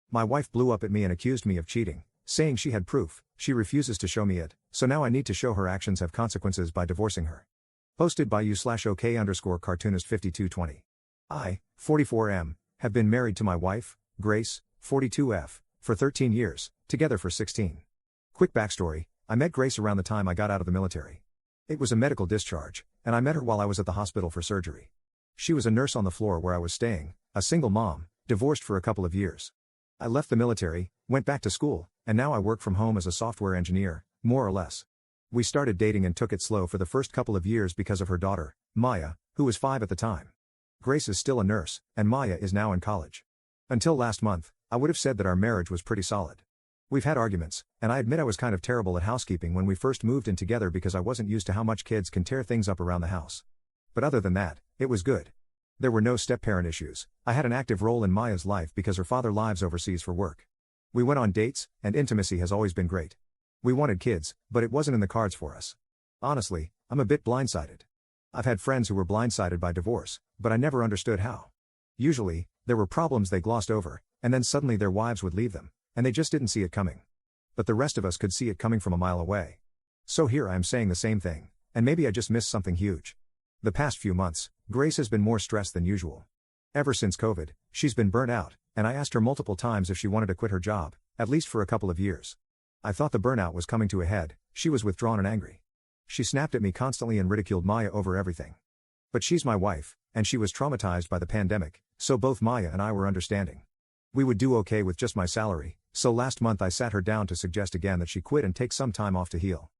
My wife blew up at me and accused me of cheating, saying she had proof. She refuses to show me it, so now I need to show her actions have consequences by divorcing her. Posted by u/OK_cartoonist5220. I, 44M, have been married to my wife, Grace, 42F, for 13 years, together for 16. Quick backstory, I met Grace around the time I got out of the military. It was a medical discharge, and I met her while I was at the hospital for surgery. She was a nurse on the floor where I was staying, a single mom, divorced for a couple of years. I left the military, went back to school, and now I work from home as a software engineer, more or less. We started dating and took it slow for the first couple of years because of her daughter, Maya, who was 5 at the time. Grace is still a nurse, and Maya is now in college. Until last month, I would have said that our marriage was pretty solid. We've had arguments, and I admit I was kind of terrible at housekeeping when we first moved in together because I wasn't used to how much kids can tear things up around the house. But other than that, it was good. There were no step-parent issues. I had an active role in Maya's life because her father lives overseas for work. We went on dates, and intimacy has always been great. We wanted kids, but it wasn't in the cards for us. Honestly, I'm a bit blindsided. I've had friends who were blindsided by divorce, but I never understood how. Usually, there were problems they glossed over, and then suddenly their wives would leave them, and they just didn't see it coming. But the rest of us could see it coming from a mile away. So here I am saying the same thing, and maybe I just missed something huge. The past few months, Grace has been more stressed than usual. Ever since COVID, she's been burnt out, and I asked her multiple times if she wanted to quit her job, at least for a couple of years. I thought the burnout was coming to a head. She was withdrawn and angry. She snapped at me constantly and ridiculed Maya over everything. But she's my wife, and she was traumatized by the pandemic, so both Maya and I were understanding. We would do okay with just my salary, so last month I sat her down to suggest again that she quit and take some time off to heal.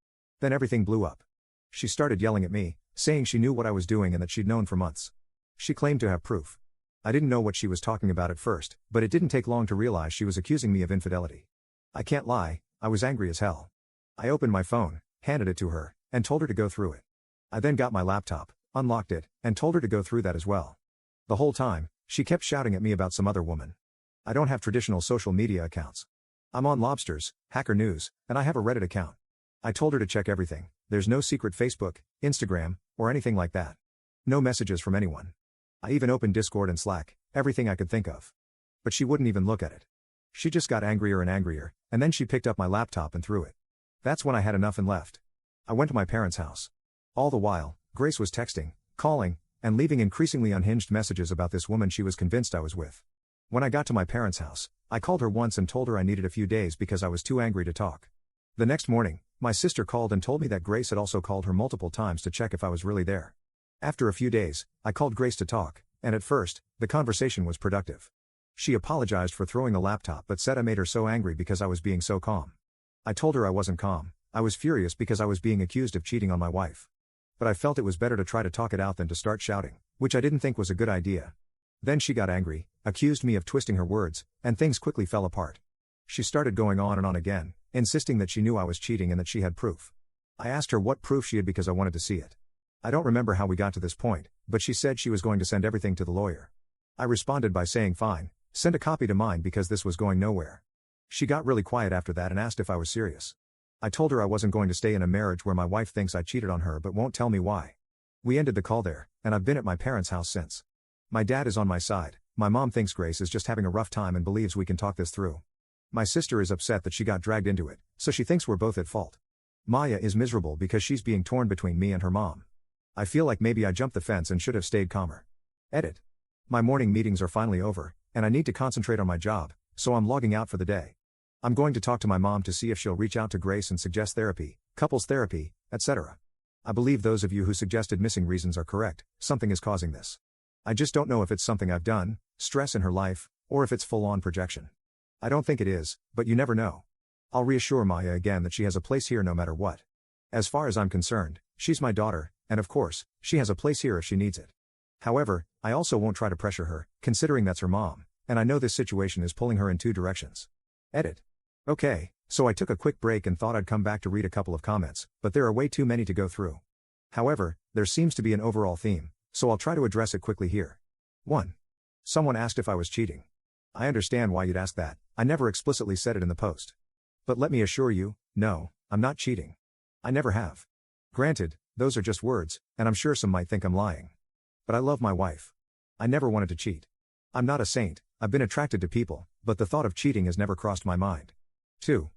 Then everything blew up. She started yelling at me, saying she knew what I was doing and that she'd known for months. She claimed to have proof. I didn't know what she was talking about at first, but it didn't take long to realize she was accusing me of infidelity. I can't lie, I was angry as hell. I opened my phone, handed it to her, and told her to go through it. I then got my laptop, unlocked it, and told her to go through that as well. The whole time, she kept shouting at me about some other woman. I don't have traditional social media accounts. I'm on Lobsters, Hacker News, and I have a Reddit account. I told her to check everything. There's no secret Facebook, Instagram, or anything like that. No messages from anyone. I even opened Discord and Slack, everything I could think of. But she wouldn't even look at it. She just got angrier and angrier, and then she picked up my laptop and threw it. That's when I had enough and left. I went to my parents' house. All the while, Grace was texting, calling, and leaving increasingly unhinged messages about this woman she was convinced I was with. When I got to my parents' house, I called her once and told her I needed a few days because I was too angry to talk. The next morning, my sister called and told me that Grace had also called her multiple times to check if I was really there. After a few days, I called Grace to talk, and at first, the conversation was productive. She apologized for throwing the laptop but said I made her so angry because I was being so calm. I told her I wasn't calm, I was furious because I was being accused of cheating on my wife. But I felt it was better to try to talk it out than to start shouting, which I didn't think was a good idea. Then she got angry, accused me of twisting her words, and things quickly fell apart. She started going on and on again, insisting that she knew I was cheating and that she had proof. I asked her what proof she had because I wanted to see it. I don't remember how we got to this point, but she said she was going to send everything to the lawyer. I responded by saying fine, send a copy to mine because this was going nowhere. She got really quiet after that and asked if I was serious. I told her I wasn't going to stay in a marriage where my wife thinks I cheated on her but won't tell me why. We ended the call there, and I've been at my parents' house since. My dad is on my side, my mom thinks Grace is just having a rough time and believes we can talk this through. My sister is upset that she got dragged into it, so she thinks we're both at fault. Maya is miserable because she's being torn between me and her mom. I feel like maybe I jumped the fence and should have stayed calmer. Edit. My morning meetings are finally over, and I need to concentrate on my job, so I'm logging out for the day. I'm going to talk to my mom to see if she'll reach out to Grace and suggest therapy, couples therapy, etc. I believe those of you who suggested missing reasons are correct, something is causing this. I just don't know if it's something I've done, stress in her life, or if it's full-on projection. I don't think it is, but you never know. I'll reassure Maya again that she has a place here no matter what. As far as I'm concerned, she's my daughter, and of course, she has a place here if she needs it. However, I also won't try to pressure her, considering that's her mom, and I know this situation is pulling her in two directions. Edit. Okay, so I took a quick break and thought I'd come back to read a couple of comments, but there are way too many to go through. However, there seems to be an overall theme, so I'll try to address it quickly here. 1. Someone asked if I was cheating. I understand why you'd ask that, I never explicitly said it in the post. But let me assure you, no, I'm not cheating. I never have. Granted, those are just words, and I'm sure some might think I'm lying. But I love my wife. I never wanted to cheat. I'm not a saint, I've been attracted to people, but the thought of cheating has never crossed my mind. 2.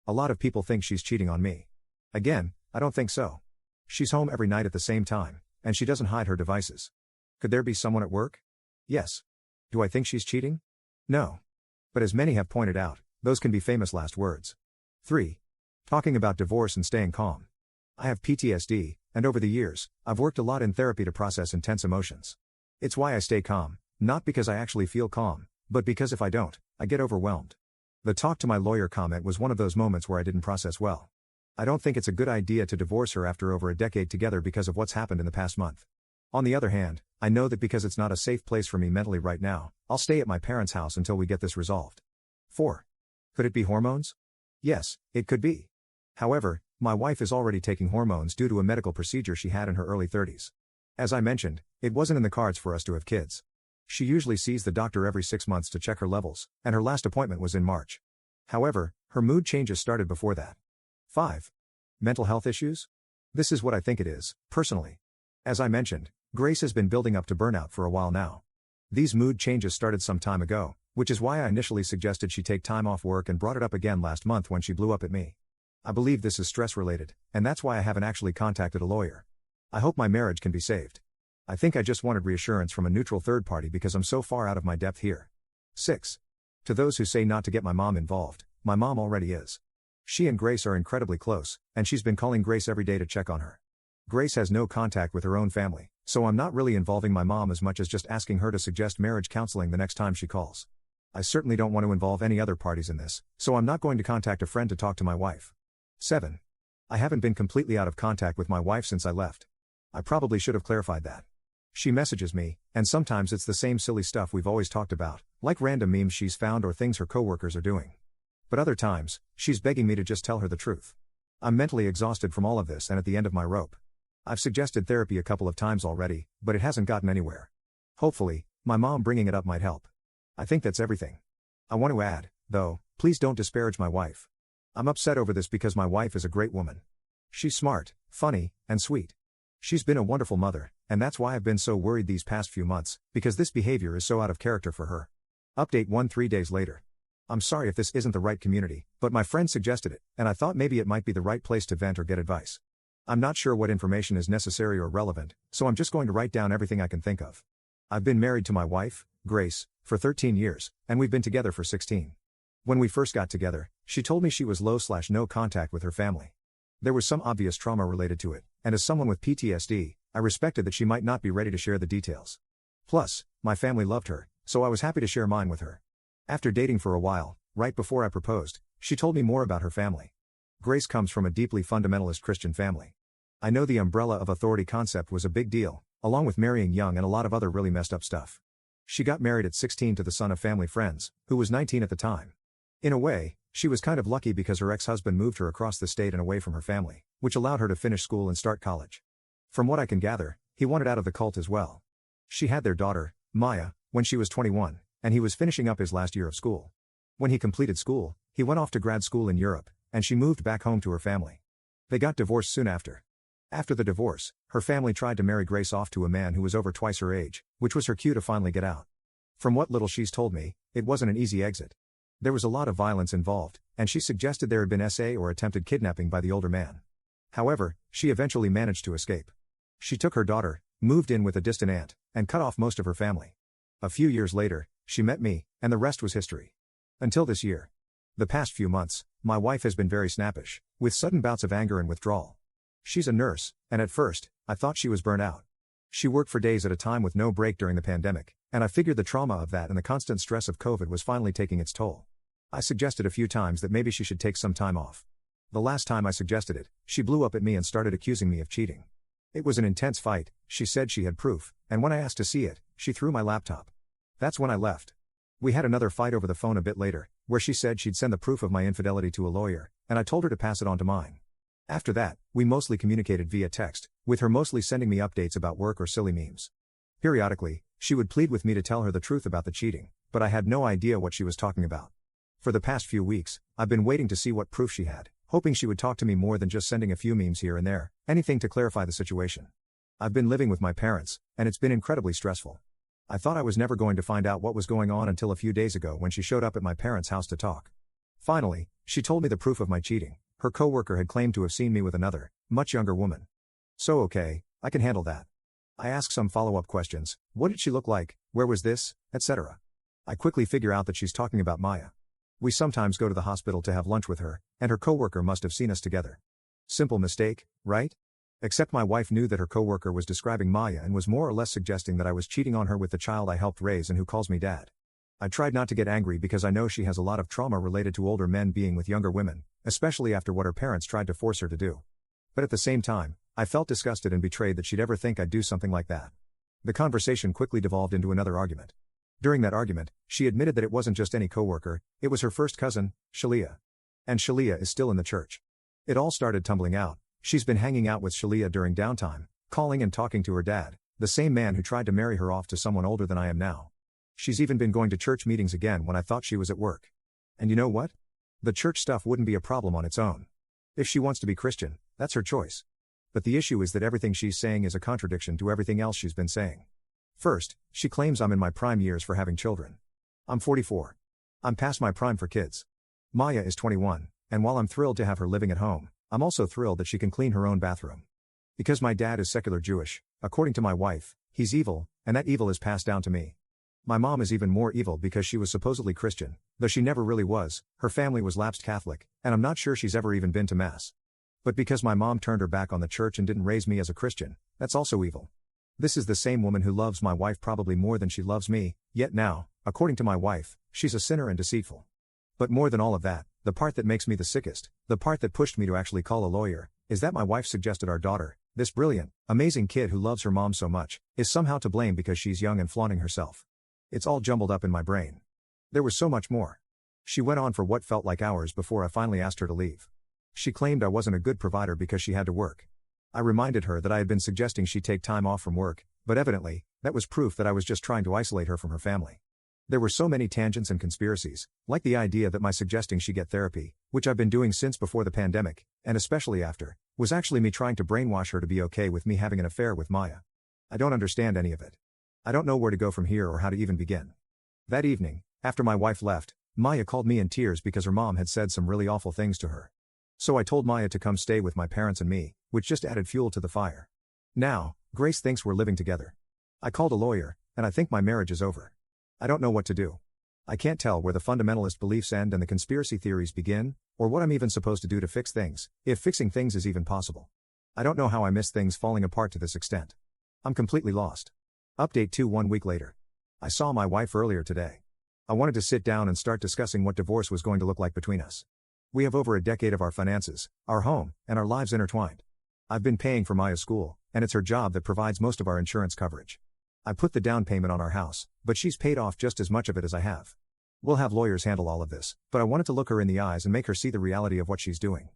A lot of people think she's cheating on me. Again, I don't think so. She's home every night at the same time, and she doesn't hide her devices. Could there be someone at work? Yes. Do I think she's cheating? No. But as many have pointed out, those can be famous last words. 3. Talking about divorce and staying calm. I have PTSD, and over the years, I've worked a lot in therapy to process intense emotions. It's why I stay calm, not because I actually feel calm, but because if I don't, I get overwhelmed. The talk to my lawyer comment was one of those moments where I didn't process well. I don't think it's a good idea to divorce her after over a decade together because of what's happened in the past month. On the other hand, I know that because it's not a safe place for me mentally right now, I'll stay at my parents' house until we get this resolved. 4. Could it be hormones? Yes, it could be. However, my wife is already taking hormones due to a medical procedure she had in her early 30s. As I mentioned, it wasn't in the cards for us to have kids. She usually sees the doctor every 6 months to check her levels, and her last appointment was in March. However, her mood changes started before that. 5. Mental health issues? This is what I think it is, personally. As I mentioned, Grace has been building up to burnout for a while now. These mood changes started some time ago, which is why I initially suggested she take time off work and brought it up again last month when she blew up at me. I believe this is stress-related, and that's why I haven't actually contacted a lawyer. I hope my marriage can be saved. I think I just wanted reassurance from a neutral third party because I'm so far out of my depth here. 6. To those who say not to get my mom involved, my mom already is. She and Grace are incredibly close, and she's been calling Grace every day to check on her. Grace has no contact with her own family, so I'm not really involving my mom as much as just asking her to suggest marriage counseling the next time she calls. I certainly don't want to involve any other parties in this, so I'm not going to contact a friend to talk to my wife. 7. I haven't been completely out of contact with my wife since I left. I probably should have clarified that. She messages me, and sometimes it's the same silly stuff we've always talked about, like random memes she's found or things her coworkers are doing. But other times, she's begging me to just tell her the truth. I'm mentally exhausted from all of this and at the end of my rope. I've suggested therapy a couple of times already, but it hasn't gotten anywhere. Hopefully, my mom bringing it up might help. I think that's everything. I want to add, though, please don't disparage my wife. I'm upset over this because my wife is a great woman. She's smart, funny, and sweet. She's been a wonderful mother, and that's why I've been so worried these past few months, because this behavior is so out of character for her. Update 1 3 days later. I'm sorry if this isn't the right community, but my friend suggested it, and I thought maybe it might be the right place to vent or get advice. I'm not sure what information is necessary or relevant, so I'm just going to write down everything I can think of. I've been married to my wife, Grace, for 13 years, and we've been together for 16. When we first got together, she told me she was low/no contact with her family. There was some obvious trauma related to it, and as someone with PTSD, I respected that she might not be ready to share the details. Plus, my family loved her, so I was happy to share mine with her. After dating for a while, right before I proposed, she told me more about her family. Grace comes from a deeply fundamentalist Christian family. I know the umbrella of authority concept was a big deal, along with marrying young and a lot of other really messed up stuff. She got married at 16 to the son of family friends, who was 19 at the time. In a way, she was kind of lucky because her ex-husband moved her across the state and away from her family, which allowed her to finish school and start college. From what I can gather, he wanted out of the cult as well. She had their daughter, Maya, when she was 21, and he was finishing up his last year of school. When he completed school, he went off to grad school in Europe, and she moved back home to her family. They got divorced soon after. After the divorce, her family tried to marry Grace off to a man who was over twice her age, which was her cue to finally get out. From what little she's told me, it wasn't an easy exit. There was a lot of violence involved, and she suggested there had been SA or attempted kidnapping by the older man. However, she eventually managed to escape. She took her daughter, moved in with a distant aunt, and cut off most of her family. A few years later, she met me, and the rest was history. Until this year. The past few months, my wife has been very snappish, with sudden bouts of anger and withdrawal. She's a nurse, and at first, I thought she was burnt out. She worked for days at a time with no break during the pandemic, and I figured the trauma of that and the constant stress of COVID was finally taking its toll. I suggested a few times that maybe she should take some time off. The last time I suggested it, she blew up at me and started accusing me of cheating. It was an intense fight, she said she had proof, and when I asked to see it, she threw my laptop. That's when I left. We had another fight over the phone a bit later, where she said she'd send the proof of my infidelity to a lawyer, and I told her to pass it on to mine. After that, we mostly communicated via text, with her mostly sending me updates about work or silly memes. Periodically, she would plead with me to tell her the truth about the cheating, but I had no idea what she was talking about. For the past few weeks, I've been waiting to see what proof she had, hoping she would talk to me more than just sending a few memes here and there, anything to clarify the situation. I've been living with my parents, and it's been incredibly stressful. I thought I was never going to find out what was going on until a few days ago when she showed up at my parents' house to talk. Finally, she told me the proof of my cheating. Her coworker had claimed to have seen me with another, much younger woman. So okay, I can handle that. I ask some follow-up questions. What did she look like? Where was this? Etc. I quickly figure out that she's talking about Maya. We sometimes go to the hospital to have lunch with her, and her coworker must have seen us together. Simple mistake, right? Except my wife knew that her coworker was describing Maya and was more or less suggesting that I was cheating on her with the child I helped raise and who calls me dad. I tried not to get angry because I know she has a lot of trauma related to older men being with younger women, especially after what her parents tried to force her to do. But at the same time, I felt disgusted and betrayed that she'd ever think I'd do something like that. The conversation quickly devolved into another argument. During that argument, she admitted that it wasn't just any coworker, it was her first cousin, Shalia. And Shalia is still in the church. It all started tumbling out. She's been hanging out with Shalia during downtime, calling and talking to her dad, the same man who tried to marry her off to someone older than I am now. She's even been going to church meetings again when I thought she was at work. And you know what? The church stuff wouldn't be a problem on its own. If she wants to be Christian, that's her choice. But the issue is that everything she's saying is a contradiction to everything else she's been saying. First, she claims I'm in my prime years for having children. I'm 44. I'm past my prime for kids. Maya is 21, and while I'm thrilled to have her living at home, I'm also thrilled that she can clean her own bathroom. Because my dad is secular Jewish, according to my wife, he's evil, and that evil is passed down to me. My mom is even more evil because she was supposedly Christian, though she never really was. Her family was lapsed Catholic, and I'm not sure she's ever even been to Mass. But because my mom turned her back on the church and didn't raise me as a Christian, that's also evil. This is the same woman who loves my wife probably more than she loves me, yet now, according to my wife, she's a sinner and deceitful. But more than all of that, the part that makes me the sickest, the part that pushed me to actually call a lawyer, is that my wife suggested our daughter, this brilliant, amazing kid who loves her mom so much, is somehow to blame because she's young and flaunting herself. It's all jumbled up in my brain. There was so much more. She went on for what felt like hours before I finally asked her to leave. She claimed I wasn't a good provider because she had to work. I reminded her that I had been suggesting she take time off from work, but evidently, that was proof that I was just trying to isolate her from her family. There were so many tangents and conspiracies, like the idea that my suggesting she get therapy, which I've been doing since before the pandemic, and especially after, was actually me trying to brainwash her to be okay with me having an affair with Maya. I don't understand any of it. I don't know where to go from here or how to even begin. That evening, after my wife left, Maya called me in tears because her mom had said some really awful things to her. So I told Maya to come stay with my parents and me, which just added fuel to the fire. Now, Grace thinks we're living together. I called a lawyer, and I think my marriage is over. I don't know what to do. I can't tell where the fundamentalist beliefs end and the conspiracy theories begin, or what I'm even supposed to do to fix things, if fixing things is even possible. I don't know how I missed things falling apart to this extent. I'm completely lost. Update 2 1 week later. I saw my wife earlier today. I wanted to sit down and start discussing what divorce was going to look like between us. We have over a decade of our finances, our home, and our lives intertwined. I've been paying for Maya's school, and it's her job that provides most of our insurance coverage. I put the down payment on our house, but she's paid off just as much of it as I have. We'll have lawyers handle all of this, but I wanted to look her in the eyes and make her see the reality of what she's doing.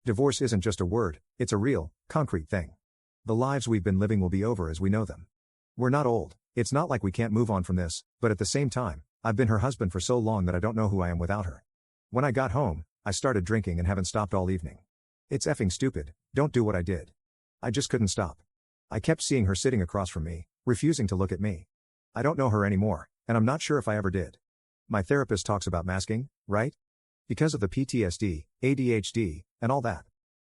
Divorce isn't just a word, it's a real, concrete thing. The lives we've been living will be over as we know them. We're not old, it's not like we can't move on from this, but at the same time, I've been her husband for so long that I don't know who I am without her. When I got home, I started drinking and haven't stopped all evening. It's effing stupid, don't do what I did. I just couldn't stop. I kept seeing her sitting across from me, refusing to look at me. I don't know her anymore, and I'm not sure if I ever did. My therapist talks about masking, right? Because of the PTSD, ADHD, and all that.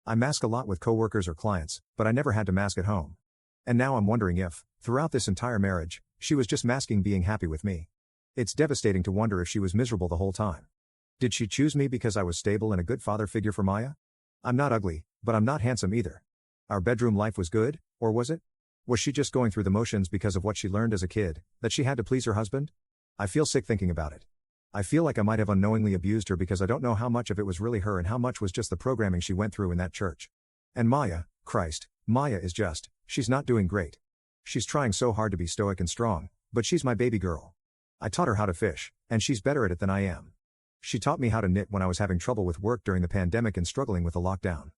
I mask a lot with coworkers or clients, but I never had to mask at home. And now I'm wondering if, throughout this entire marriage, she was just masking being happy with me. It's devastating to wonder if she was miserable the whole time. Did she choose me because I was stable and a good father figure for Maya? I'm not ugly, but I'm not handsome either. Our bedroom life was good, or was it? Was she just going through the motions because of what she learned as a kid, that she had to please her husband? I feel sick thinking about it. I feel like I might have unknowingly abused her because I don't know how much of it was really her and how much was just the programming she went through in that church. And Maya, Christ, Maya is just, she's not doing great. She's trying so hard to be stoic and strong, but she's my baby girl. I taught her how to fish, and she's better at it than I am. She taught me how to knit when I was having trouble with work during the pandemic and struggling with the lockdown.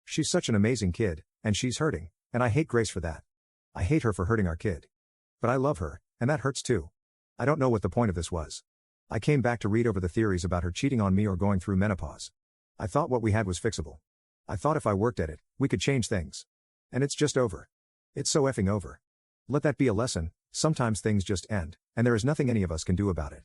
She's such an amazing kid, and she's hurting, and I hate Grace for that. I hate her for hurting our kid. But I love her, and that hurts too. I don't know what the point of this was. I came back to read over the theories about her cheating on me or going through menopause. I thought what we had was fixable. I thought if I worked at it, we could change things. And it's just over. It's so effing over. Let that be a lesson, Sometimes things just end, and there is nothing any of us can do about it.